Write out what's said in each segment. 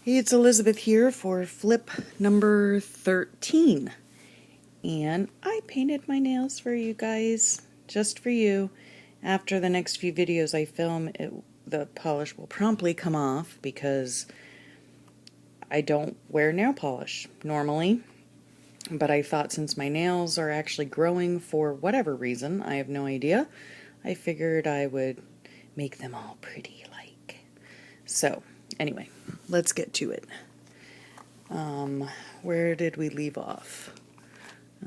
Hey, it's Elizabeth here for flip number 13. And I painted my nails for you guys, just for you. After the next few videos I film, the polish will promptly come off because I don't wear nail polish normally. But I thought since my nails are actually growing for whatever reason, I have no idea, I figured I would make them all pretty like. So, anyway, let's get to it. Where did we leave off?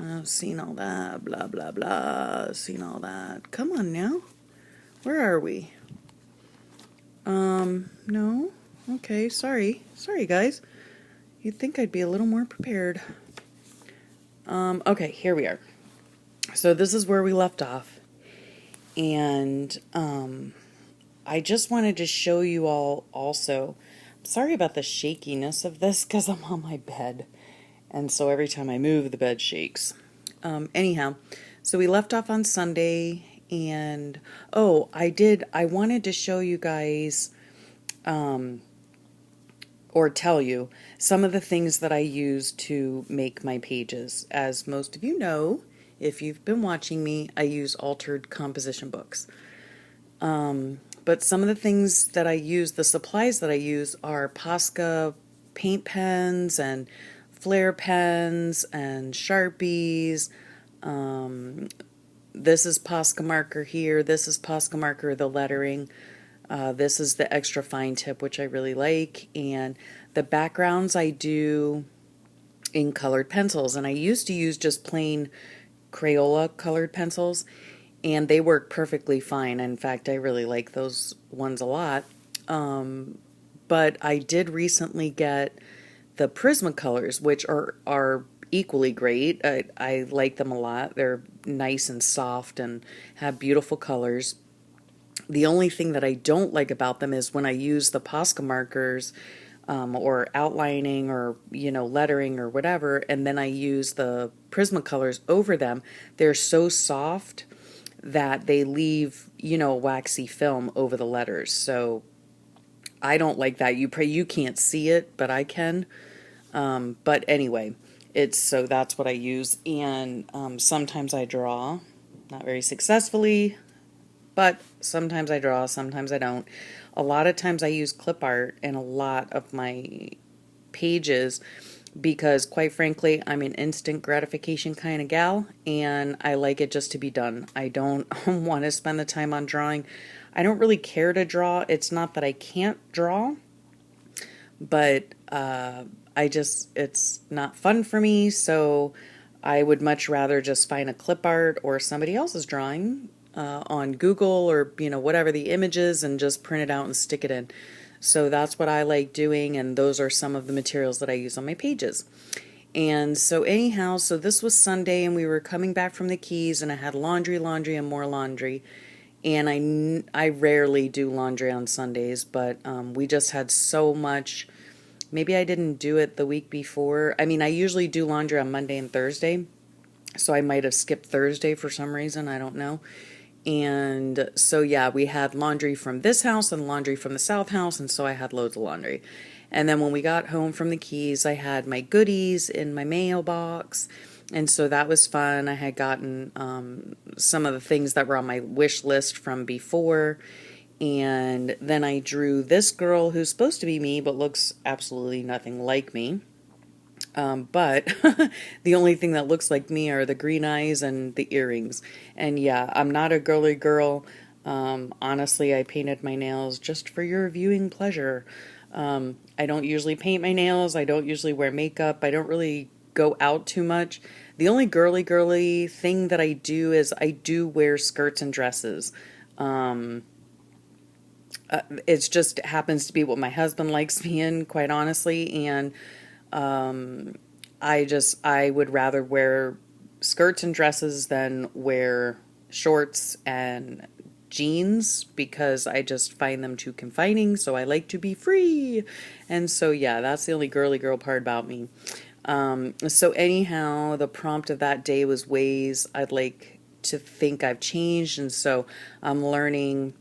I've seen all that, blah, blah, blah, seen all that. Come on now. Where are we? No? Okay, sorry. Sorry, guys. You'd think I'd be a little more prepared. Okay, here we are. So this is where we left off. And, I just wanted to show you all also. Sorry about the shakiness of this because I'm on my bed. And so every time I move, the bed shakes. Anyhow, so we left off on Sunday, and I wanted to show you guys, or tell you some of the things that I use to make my pages. As most of you know, if you've been watching me, I use altered composition books. But some of the things that I use, the supplies that I use, are Posca paint pens and Flair pens and Sharpies. This is Posca marker here. This is Posca marker, the lettering. This is the extra fine tip, which I really like. And the backgrounds I do in colored pencils. And I used to use just plain Crayola colored pencils, and they work perfectly fine. In fact, I really like those ones a lot. But I did recently get the Prismacolors, which are equally great. I like them a lot. They're nice and soft and have beautiful colors. The only thing that I don't like about them is when I use the Posca markers, or outlining, or lettering or whatever, and then I use the Prismacolors over them, they're so soft that they leave, waxy film over the letters. So I don't like that. You can't see it, but I can. But anyway, so that's what I use. And sometimes I draw, not very successfully, but sometimes I draw, sometimes I don't. A lot of times I use clip art in a lot of my pages because, quite frankly, I'm an instant gratification kind of gal, and I like it just to be done. I don't want to spend the time on drawing. I don't really care to draw. It's not that I can't draw, but it's not fun for me, so I would much rather just find a clip art or somebody else's drawing on Google, or whatever the image is, and just print it out and stick it in. So that's what I like doing, and those are some of the materials that I use on my pages. And so anyhow, so this was Sunday, and we were coming back from the Keys, and I had laundry, and more laundry. And I rarely do laundry on Sundays, but we just had so much. Maybe I didn't do it the week before. I mean, I usually do laundry on Monday and Thursday, so I might have skipped Thursday for some reason. I don't know. And so, yeah, we had laundry from this house and laundry from the south house, and so I had loads of laundry. And then when we got home from the Keys, I had my goodies in my mailbox, and so that was fun. I had gotten some of the things that were on my wish list from before, and then I drew this girl who's supposed to be me but looks absolutely nothing like me. But the only thing that looks like me are the green eyes and the earrings. And yeah, I'm not a girly girl. Honestly, I painted my nails just for your viewing pleasure. I don't usually paint my nails. I don't usually wear makeup. I don't really go out too much. The only girly thing that I do is I do wear skirts and dresses. It's just happens to be what my husband likes me in, quite honestly. And I would rather wear skirts and dresses than wear shorts and jeans because I just find them too confining. So I like to be free. And so, yeah, that's the only girly girl part about me. So anyhow, the prompt of that day was ways I'd like to think I've changed. And so I'm learning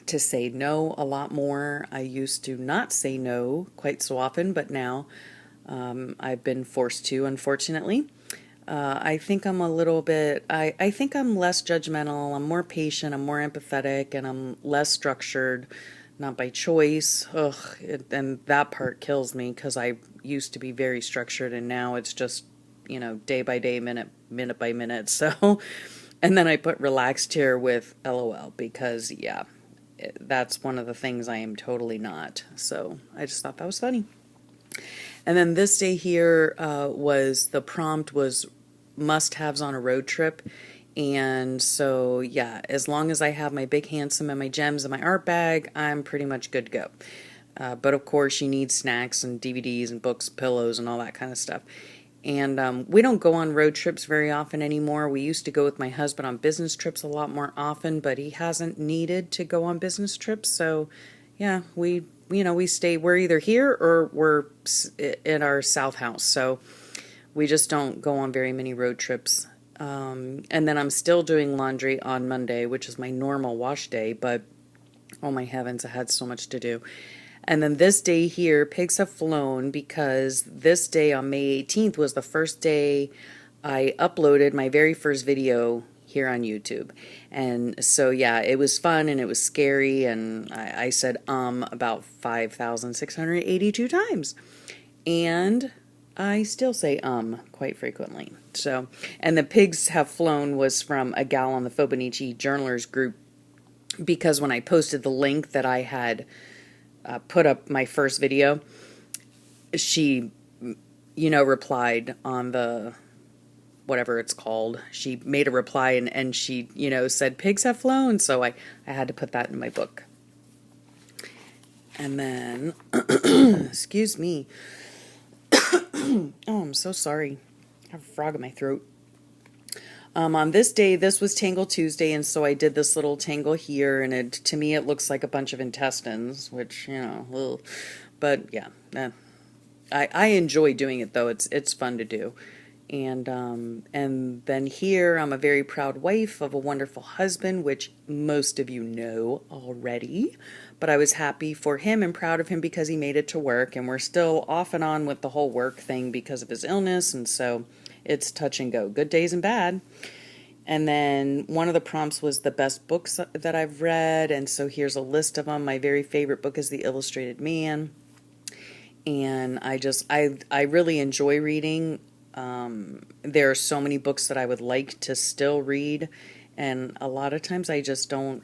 to say no a lot more. I used to not say no quite so often, but now I've been forced to, unfortunately. I think I'm a little bit, I think I'm less judgmental, I'm more patient, I'm more empathetic, and I'm less structured, not by choice. And that part kills me because I used to be very structured and now it's just, day by day, minute by minute. So, and then I put relaxed here with LOL because, yeah, that's one of the things I am totally not. So I just thought that was funny. And then this day here the prompt was must-haves on a road trip. And so, yeah, as long as I have my big handsome and my gems and my art bag, I'm pretty much good to go. But of course, you need snacks and DVDs and books, pillows, and all that kind of stuff. And we don't go on road trips very often anymore. We used to go with my husband on business trips a lot more often, but he hasn't needed to go on business trips. So, yeah, we stay, we're either here or we're in our south house. So we just don't go on very many road trips. And then I'm still doing laundry on Monday, which is my normal wash day, but oh my heavens, I had so much to do. And then this day here, pigs have flown because this day on May 18th was the first day I uploaded my very first video here on YouTube. And so, yeah, it was fun and it was scary. And I said about 5,682 times. And I still say quite frequently. So, and the pigs have flown was from a gal on the Fobonichi Journalers group because when I posted the link that I had put up my first video, she, replied on the, whatever it's called. She made a reply and she, said pigs have flown. So I had to put that in my book. And then, excuse me. Oh, I'm so sorry. I have a frog in my throat. On this day, this was Tangle Tuesday, and so I did this little tangle here, and to me it looks like a bunch of intestines, which, but yeah, I enjoy doing it though. It's fun to do. And then here I'm a very proud wife of a wonderful husband, which most of you know already, but I was happy for him and proud of him because he made it to work, and we're still off and on with the whole work thing because of his illness, and so it's touch and go, good days and bad. And then one of the prompts was the best books that I've read, and so here's a list of them. My very favorite book is The Illustrated Man, and I really enjoy reading. There are so many books that I would like to still read, and a lot of times I just don't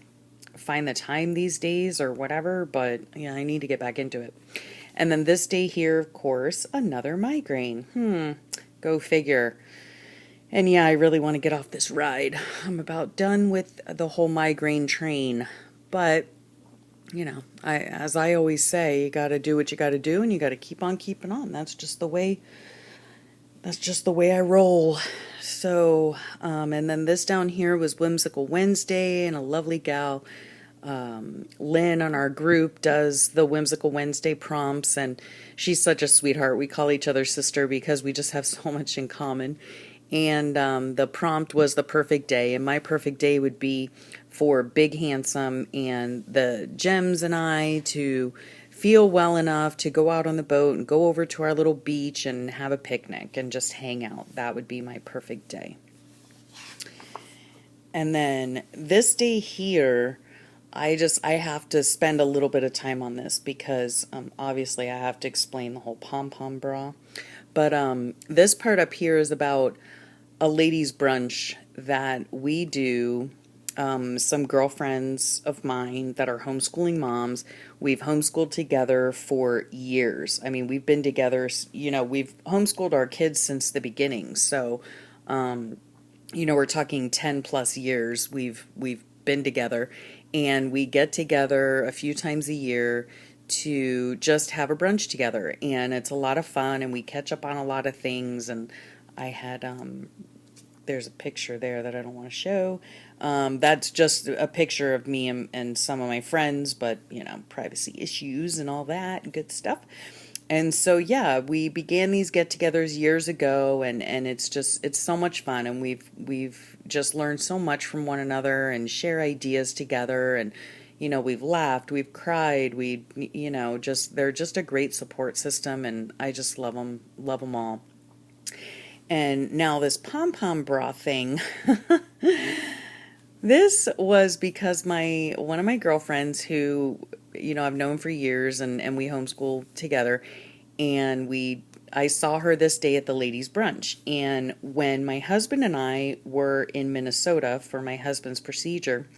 find the time these days or whatever, but yeah, I need to get back into it. And then this day here, of course, another migraine. Go figure. And yeah, I really want to get off this ride. I'm about done with the whole migraine train. But, as I always say, you got to do what you got to do and you got to keep on keeping on. That's just the way I roll. So, and then this down here was Whimsical Wednesday, and a lovely gal, Lynn on our group does the Whimsical Wednesday prompts, and she's such a sweetheart. We call each other sister because we just have so much in common. And the prompt was the perfect day, and my perfect day would be for Big Handsome and the Gems and I to feel well enough to go out on the boat and go over to our little beach and have a picnic and just hang out. That would be my perfect day. And then this day here, I have to spend a little bit of time on this because obviously I have to explain the whole pom-pom bra. But this part up here is about a ladies' brunch that we do. Some girlfriends of mine that are homeschooling moms. We've homeschooled together for years. I mean, we've been together, we've homeschooled our kids since the beginning. So, we're talking 10 plus years we've been together, and we get together a few times a year to just have a brunch together, and it's a lot of fun, and we catch up on a lot of things. And I had there's a picture there that I don't want to show. That's just a picture of me and some of my friends, but privacy issues and all that good stuff. And so, yeah, we began these get-togethers years ago, and it's so much fun, and we've just learned so much from one another and share ideas together, and we've laughed, we've cried, they're just a great support system, and I just love them all. And now this pom pom bra thing, this was because one of my girlfriends who, I've known for years, and we homeschool together, and I saw her this day at the ladies' brunch. And when my husband and I were in Minnesota for my husband's procedure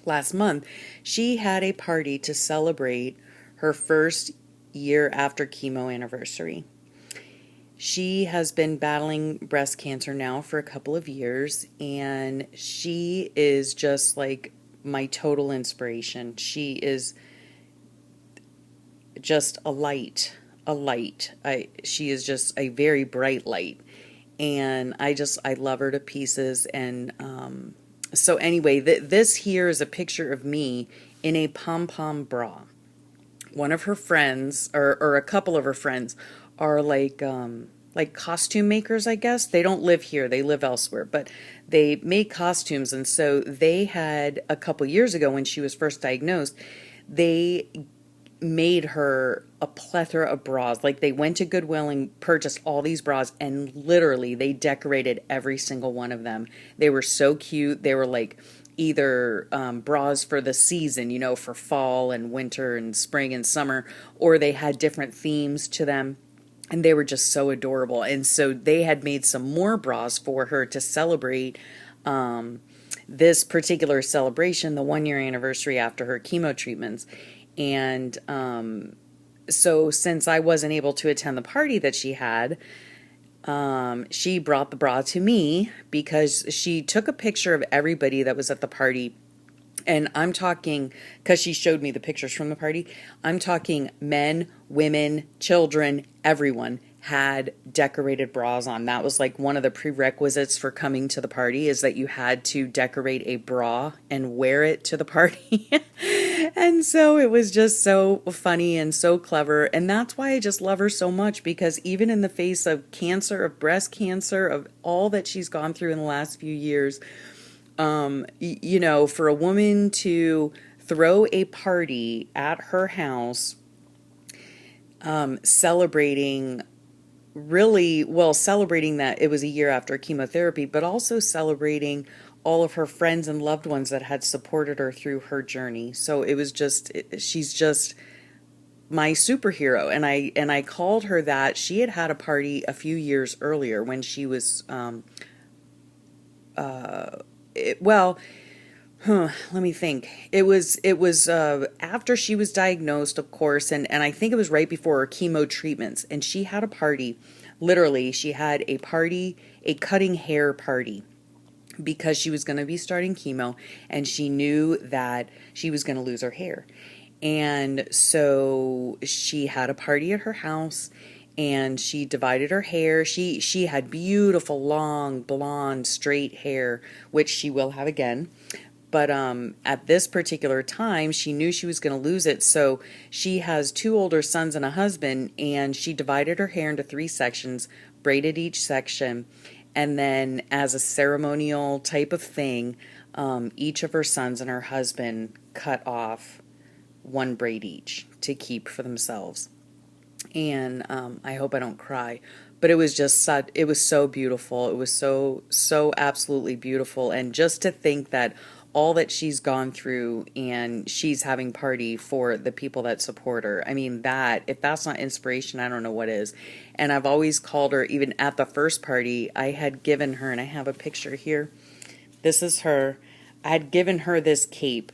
last month, she had a party to celebrate her first year after chemo anniversary. She has been battling breast cancer now for a couple of years, and she is just like my total inspiration. She is just a light, a light. She is just a very bright light, and I love her to pieces. And so anyway, this here is a picture of me in a pom pom bra. One of her friends, or a couple of her friends, are like costume makers, I guess. They don't live here, they live elsewhere, but they make costumes. And so they had, a couple years ago when she was first diagnosed, they made her a plethora of bras. Like, they went to Goodwill and purchased all these bras, and literally they decorated every single one of them. They were so cute. They were like either bras for the season, for fall and winter and spring and summer, or they had different themes to them. And they were just so adorable. And so they had made some more bras for her to celebrate this particular celebration, the 1 year anniversary after her chemo treatments. And so since I wasn't able to attend the party that she had, she brought the bra to me because she took a picture of everybody that was at the party. And I'm talking, because she showed me the pictures from the party, I'm talking men, women, children, everyone had decorated bras on. That was like one of the prerequisites for coming to the party, is that you had to decorate a bra and wear it to the party. And so it was just so funny and so clever. And that's why I just love her so much, because even in the face of cancer, of breast cancer, of all that she's gone through in the last few years, for a woman to throw a party at her house, celebrating that it was a year after chemotherapy, but also celebrating all of her friends and loved ones that had supported her through her journey. So it was she's just my superhero. And I called her that. She had a party a few years earlier when she was, let me think. It was after she was diagnosed, of course, and I think it was right before her chemo treatments. And she had a party. Literally, she had a party, a cutting hair party, because she was going to be starting chemo, and she knew that she was going to lose her hair. And so she had a party at her house, and she divided her hair. She had beautiful, long, blonde, straight hair, which she will have again. But at this particular time, she knew she was going to lose it. So she has 2 older sons and a husband, and she divided her hair into 3 sections, braided each section, and then as a ceremonial type of thing, each of her sons and her husband cut off 1 braid each to keep for themselves. And I hope I don't cry, but it was it was so beautiful. It was so absolutely beautiful. And just to think that all that she's gone through, and she's having party for the people that support her. I mean, if that's not inspiration, I don't know what is. And I've always called her, even at the first party, I had given her, and I have a picture here. This is her. I had given her this cape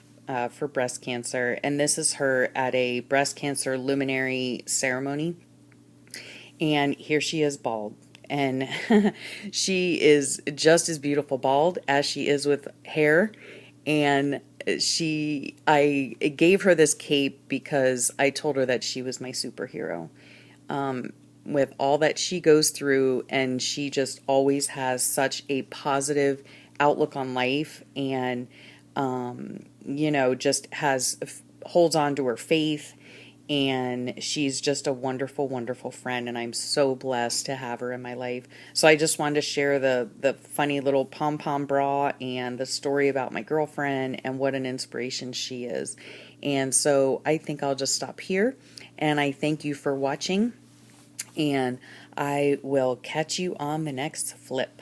for breast cancer, and this is her at a breast cancer luminary ceremony. And here she is bald. And she is just as beautiful bald as she is with hair. And I gave her this cape because I told her that she was my superhero. With all that she goes through, and she just always has such a positive outlook on life, and just holds on to her faith, and she's just a wonderful, wonderful friend, and I'm so blessed to have her in my life. So I just wanted to share the funny little pom-pom bra and the story about my girlfriend and what an inspiration she is. And so I think I'll just stop here, and I thank you for watching, and I will catch you on the next flip.